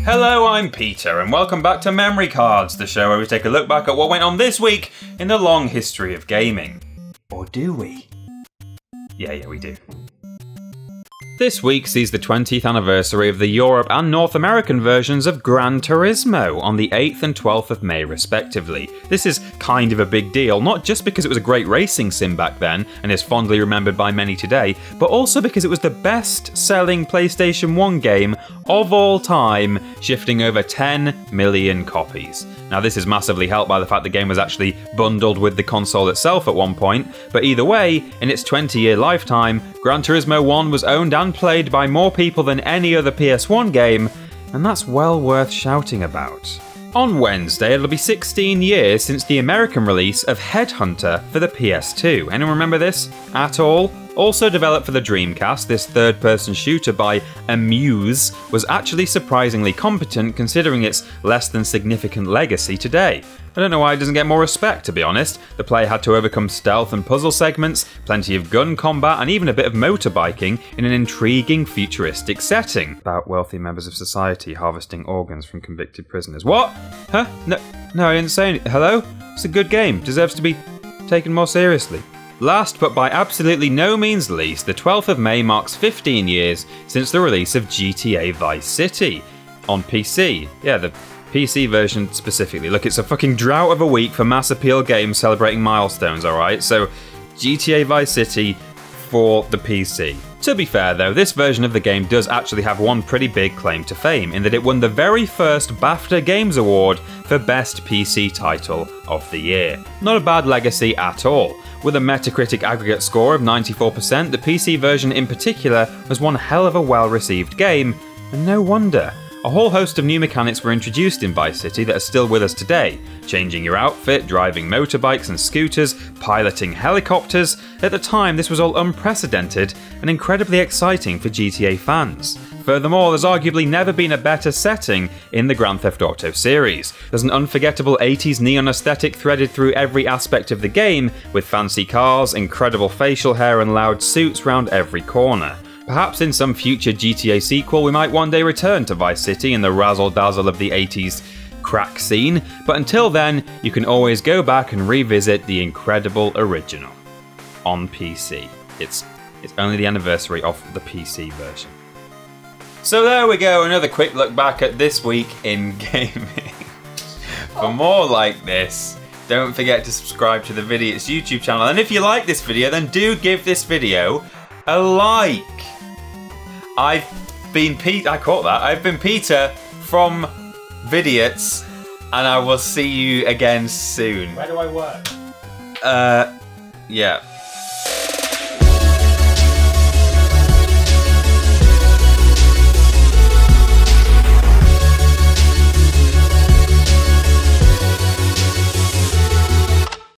Hello, I'm Peter, and welcome back to Memory Cards, the show where we take a look back at what went on this week in the long history of gaming. Or do we? Yeah, we do. This week sees the 20th anniversary of the Europe and North American versions of Gran Turismo on the 8th and 12th of May respectively. This is kind of a big deal, not just because it was a great racing sim back then and is fondly remembered by many today, but also because it was the best-selling PlayStation 1 game of all time, shifting over 10 million copies. Now this is massively helped by the fact the game was actually bundled with the console itself at one point, but either way, in its 20-year lifetime, Gran Turismo 1 was owned and played by more people than any other PS1 game, and that's well worth shouting about. On Wednesday, it'll be 16 years since the American release of Headhunter for the PS2. Anyone remember this at all? Also developed for the Dreamcast, this third-person shooter by Amuse was actually surprisingly competent considering its less than significant legacy today. I don't know why it doesn't get more respect, to be honest. The player had to overcome stealth and puzzle segments, plenty of gun combat, and even a bit of motorbiking in an intriguing futuristic setting. About wealthy members of society harvesting organs from convicted prisoners. What? Huh? No, I didn't say anything. Hello? It's a good game. Deserves to be taken more seriously. Last but by absolutely no means least, the 12th of May marks 15 years since the release of GTA Vice City on PC. Yeah, the PC version specifically. Look, it's a fucking drought of a week for mass appeal games celebrating milestones, alright? So, GTA Vice City for the PC. To be fair though, this version of the game does actually have one pretty big claim to fame, in that it won the very first BAFTA Games Award for Best PC Title of the Year. Not a bad legacy at all. With a Metacritic aggregate score of 94%, the PC version in particular was one hell of a well-received game, and no wonder. A whole host of new mechanics were introduced in Vice City that are still with us today. Changing your outfit, driving motorbikes and scooters, piloting helicopters. At the time, this was all unprecedented and incredibly exciting for GTA fans. Furthermore, there's arguably never been a better setting in the Grand Theft Auto series. There's an unforgettable 80s neon aesthetic threaded through every aspect of the game, with fancy cars, incredible facial hair and loud suits round every corner. Perhaps in some future GTA sequel we might one day return to Vice City in the razzle-dazzle of the 80s crack scene, but until then, you can always go back and revisit the incredible original on PC. It's only the anniversary of the PC version. So there we go, another quick look back at this week in gaming. For more like this, don't forget to subscribe to the Vidiots YouTube channel, and if you like this video, then do give this video a like. I've been Peter from Vidiots, and I will see you again soon. Where do I work? Yeah.